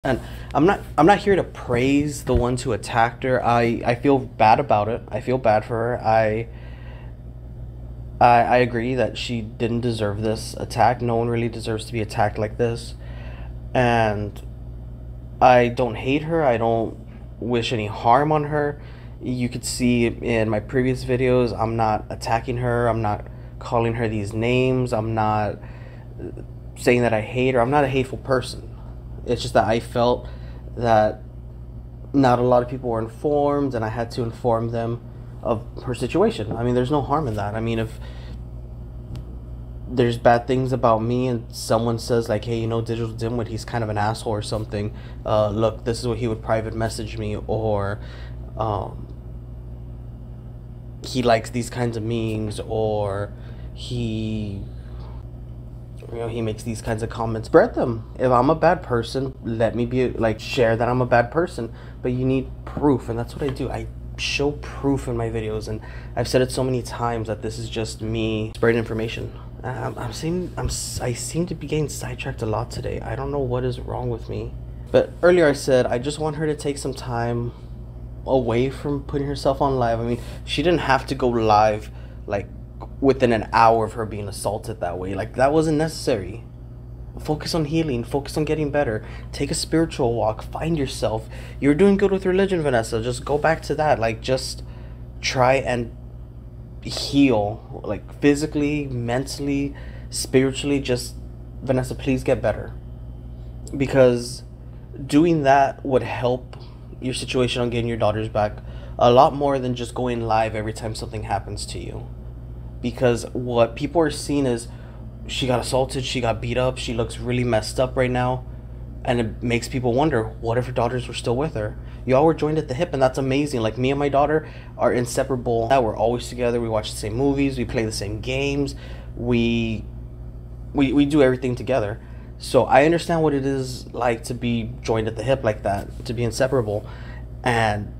And I'm not here to praise the ones who attacked her. I feel bad about it. I feel bad for her. I agree that she didn't deserve this attack. No one really deserves to be attacked like this. And I don't hate her. I don't wish any harm on her. You could see in my previous videos, I'm not attacking her. I'm not calling her these names. I'm not saying that I hate her. I'm not a hateful person. It's just that I felt that not a lot of people were informed, and I had to inform them of her situation. I mean, there's no harm in that. I mean, if there's bad things about me and someone says like, hey, you know, Digital Dimwit, he's kind of an asshole or something, look, this is what he would private message me, or he likes these kinds of memes, or he he makes these kinds of comments, spread them. If I'm a bad person, let me be like, share that I'm a bad person, but you need proof, and that's what I do. I show proof in my videos, and I've said it so many times that this is just me spreading information. I seem to be getting sidetracked a lot today. I don't know what is wrong with me. But earlier I said I just want her to take some time away from putting herself on live. I mean, she didn't have to go live like within an hour of her being assaulted that way. Like, that wasn't necessary. Focus on healing, focus on getting better, take a spiritual walk, find yourself. You're doing good with religion, Vanessa. Just go back to that. Like, just try and heal, like physically, mentally, spiritually. Just, Vanessa, please get better, because doing that would help your situation on getting your daughters back a lot more than just going live every time something happens to you. Because what people are seeing is she got assaulted, she got beat up, she looks really messed up right now, and it makes people wonder, what if her daughters were still with her? Y'all were joined at the hip, and that's amazing. Like, me and my daughter are inseparable. We're always together. We watch the same movies, we play the same games, we do everything together. So I understand what it is like to be joined at the hip like that, to be inseparable. And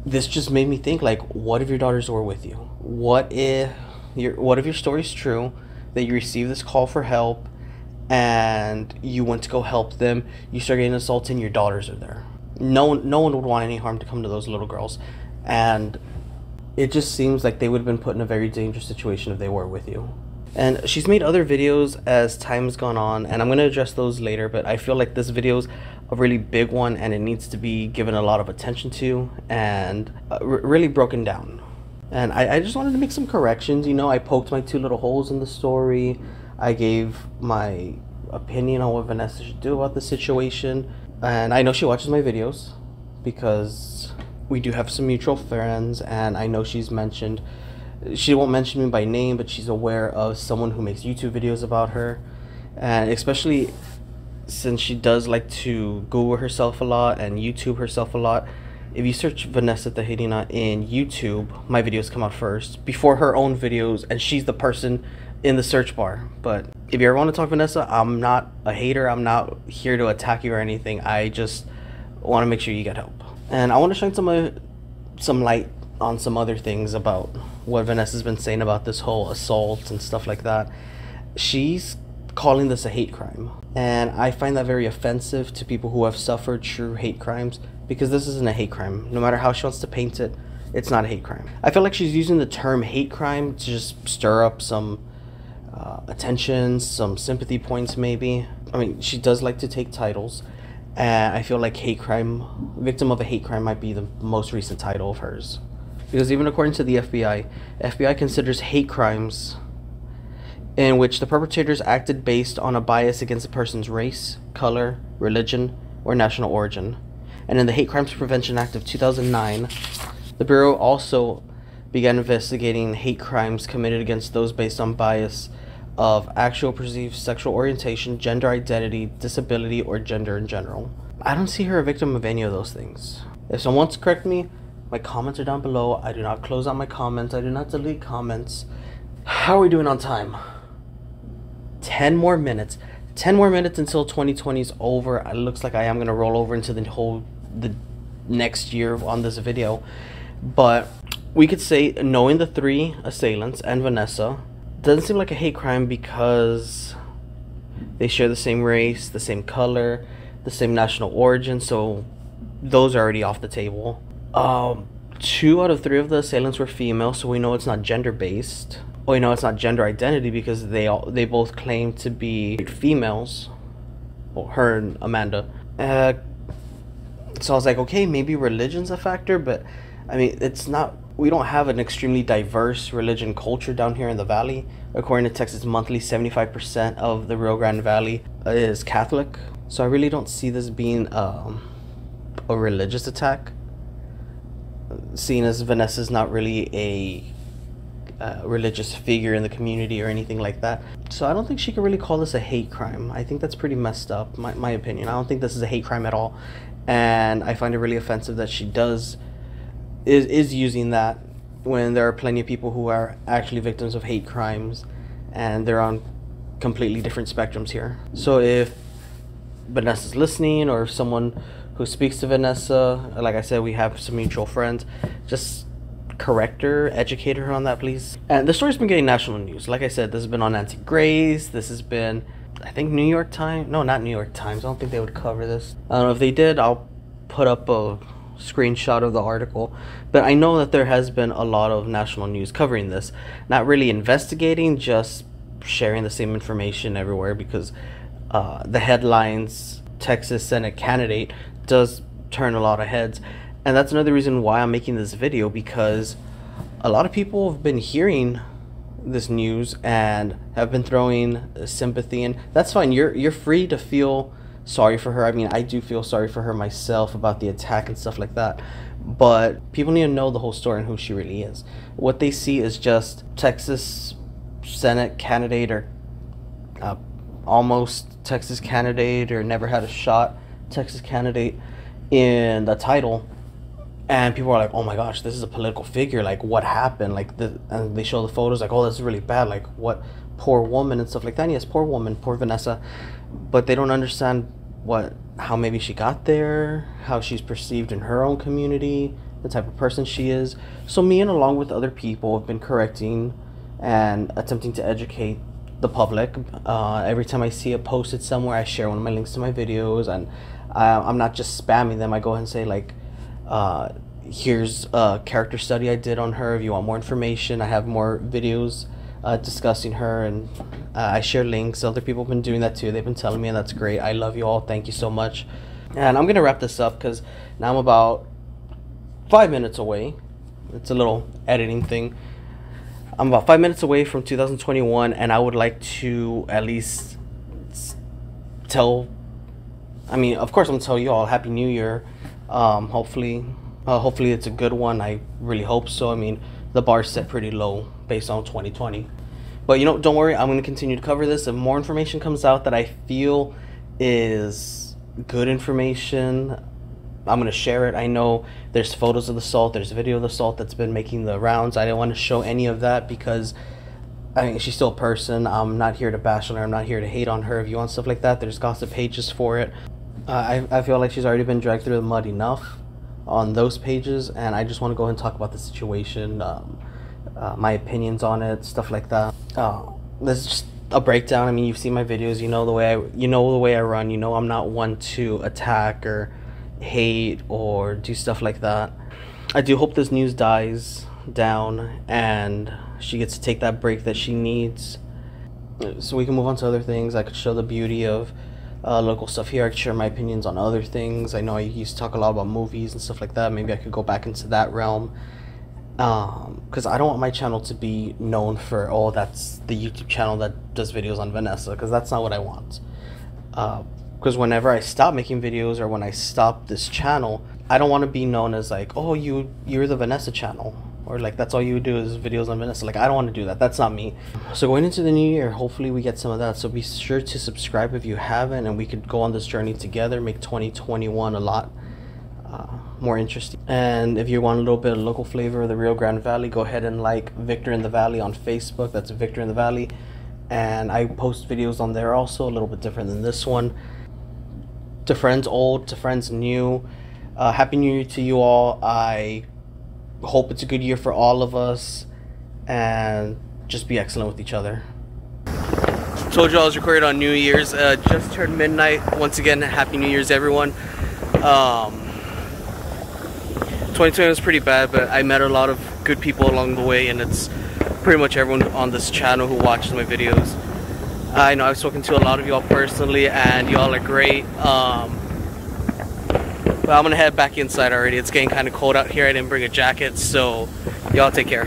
this just made me think, like, what if your daughters were with you? What if your story's true, that you received this call for help and you went to go help them, you start getting assaulted, and your daughters are there? No one would want any harm to come to those little girls, and it just seems like they would have been put in a very dangerous situation if they were with you. And she's made other videos as time's gone on, and I'm going to address those later, but I feel like this video's a really big one, and it needs to be given a lot of attention to, and really broken down. And I just wanted to make some corrections. You know, I poked my two little holes in the story. I gave my opinion on what Vanessa should do about the situation. And I know she watches my videos because we do have some mutual friends, and I know she won't mention me by name, but she's aware of someone who makes YouTube videos about her. And especially since she does like to Google herself a lot and YouTube herself a lot, if you search Vanessa Tijerina in YouTube, my videos come out first before her own videos, and she's the person in the search bar. But if you ever want to talk Vanessa, I'm not a hater. I'm not here to attack you or anything. I just want to make sure you get help. And I want to shine some light on some other things about what Vanessa's been saying about this whole assault and stuff like that. She's calling this a hate crime, and I find that very offensive to people who have suffered true hate crimes, because this isn't a hate crime. No matter how she wants to paint it, it's not a hate crime. I feel like she's using the term hate crime to just stir up some attention, some sympathy points maybe. I mean, she does like to take titles, and I feel like hate crime, victim of a hate crime, might be the most recent title of hers. Because even according to the FBI considers hate crimes in which the perpetrators acted based on a bias against a person's race, color, religion, or national origin. And in the Hate Crimes Prevention Act of 2009, the Bureau also began investigating hate crimes committed against those based on bias of actual perceived sexual orientation, gender identity, disability, or gender in general. I don't see her a victim of any of those things. If someone wants to correct me, my comments are down below. I do not close out my comments. I do not delete comments. How are we doing on time? 10 more minutes. 10 more minutes until 2020 is over. It looks like I am going to roll over into the next year on this video. But we could say, knowing the three assailants and Vanessa, doesn't seem like a hate crime because they share the same race, the same color, the same national origin, so those are already off the table. 2 out of 3 of the assailants were female, so we know it's not gender based. We know it's not gender identity because they both claim to be females. Well, her and Amanda. So I was like, okay, maybe religion's a factor, but I mean, it's not. We don't have an extremely diverse religion culture down here in the Valley. According to Texas Monthly, 75% of the Rio Grande Valley is Catholic. So I really don't see this being a religious attack, seeing as Vanessa's not really a religious figure in the community or anything like that. So I don't think she could really call this a hate crime. I think that's pretty messed up, my opinion. I don't think this is a hate crime at all. And I find it really offensive that she is using that when there are plenty of people who are actually victims of hate crimes, and they're on completely different spectrums here. So if Vanessa's listening, or if someone who speaks to Vanessa, like I said, we have some mutual friends, just correct her, educate her on that, please. And the story's been getting national news. Like I said, this has been on Nancy Grace, this has been, I think, New York Times. No, not New York Times. I don't think they would cover this. I don't know. If they did, I'll put up a screenshot of the article. But I know that there has been a lot of national news covering this. Not really investigating, just sharing the same information everywhere, because the headlines, Texas Senate candidate, does turn a lot of heads. And that's another reason why I'm making this video, because a lot of people have been hearing this news and have been throwing sympathy in. That's fine. You're free to feel sorry for her. I mean, I do feel sorry for her myself about the attack and stuff like that. But people need to know the whole story and who she really is. What they see is just Texas Senate candidate, or almost Texas candidate, or never had a shot Texas candidate in the title. And people are like, oh my gosh, this is a political figure. Like, what happened? Like, and they show the photos, like, oh, this is really bad. Like, what, poor woman and stuff like that. And yes, poor woman, poor Vanessa. But they don't understand how maybe she got there, how she's perceived in her own community, the type of person she is. So me, and along with other people, have been correcting and attempting to educate the public. Every time I see it posted somewhere, I share one of my links to my videos, and I'm not just spamming them. I go ahead and say, like, here's a character study I did on her. If you want more information, I have more videos discussing her, and I share links. Other people have been doing that too. They've been telling me, and that's great. I love you all. Thank you so much. And I'm gonna wrap this up because now I'm about 5 minutes away. It's a little editing thing. I'm about 5 minutes away from 2021, and I would like to at least tell, I mean, of course I'm gonna tell you all Happy New Year. Hopefully it's a good one. I really hope so. I mean, the bar's set pretty low based on 2020. But, you know, don't worry, I'm going to continue to cover this. If more information comes out that I feel is good information, I'm going to share it. I know there's photos of the assault, there's video of the assault that's been making the rounds. I didn't want to show any of that because, I mean, she's still a person. I'm not here to bash on her. I'm not here to hate on her. If you want stuff like that, there's gossip pages for it. I feel like she's already been dragged through the mud enough on those pages, and I just want to go ahead and talk about the situation, my opinions on it, stuff like that. This is just a breakdown. I mean, you've seen my videos, you know the way I run. You know I'm not one to attack or hate or do stuff like that. I do hope this news dies down and she gets to take that break that she needs, so we can move on to other things. I could show the beauty of local stuff here. I could share my opinions on other things. I know I used to talk a lot about movies and stuff like that. Maybe I could go back into that realm, because I don't want my channel to be known for, oh, that's the YouTube channel that does videos on Vanessa, because that's not what I want. Because whenever I stop making videos, or when I stop this channel, I don't want to be known as like, oh, you're the Vanessa channel, or like that's all you do is videos on Vanessa. Like, I don't want to do that. That's not me. So going into the new year, hopefully we get some of that. So be sure to subscribe if you haven't, and we could go on this journey together, make 2021 a lot more interesting. And if you want a little bit of local flavor of the Rio Grande Valley, go ahead and like Victor in the Valley on Facebook. That's Victor in the Valley, and I post videos on there also, a little bit different than this one. To friends old, to friends new, Happy New Year to you all. I hope it's a good year for all of us, and just be excellent with each other. told you I was recording on New Year's. Just turned midnight. Once again, Happy New Year's, everyone. 2020 was pretty bad, but I met a lot of good people along the way, and it's pretty much everyone on this channel who watches my videos. I know I've spoken to a lot of y'all personally, and y'all are great. But I'm gonna head back inside already. It's getting kind of cold out here. I didn't bring a jacket, so y'all take care.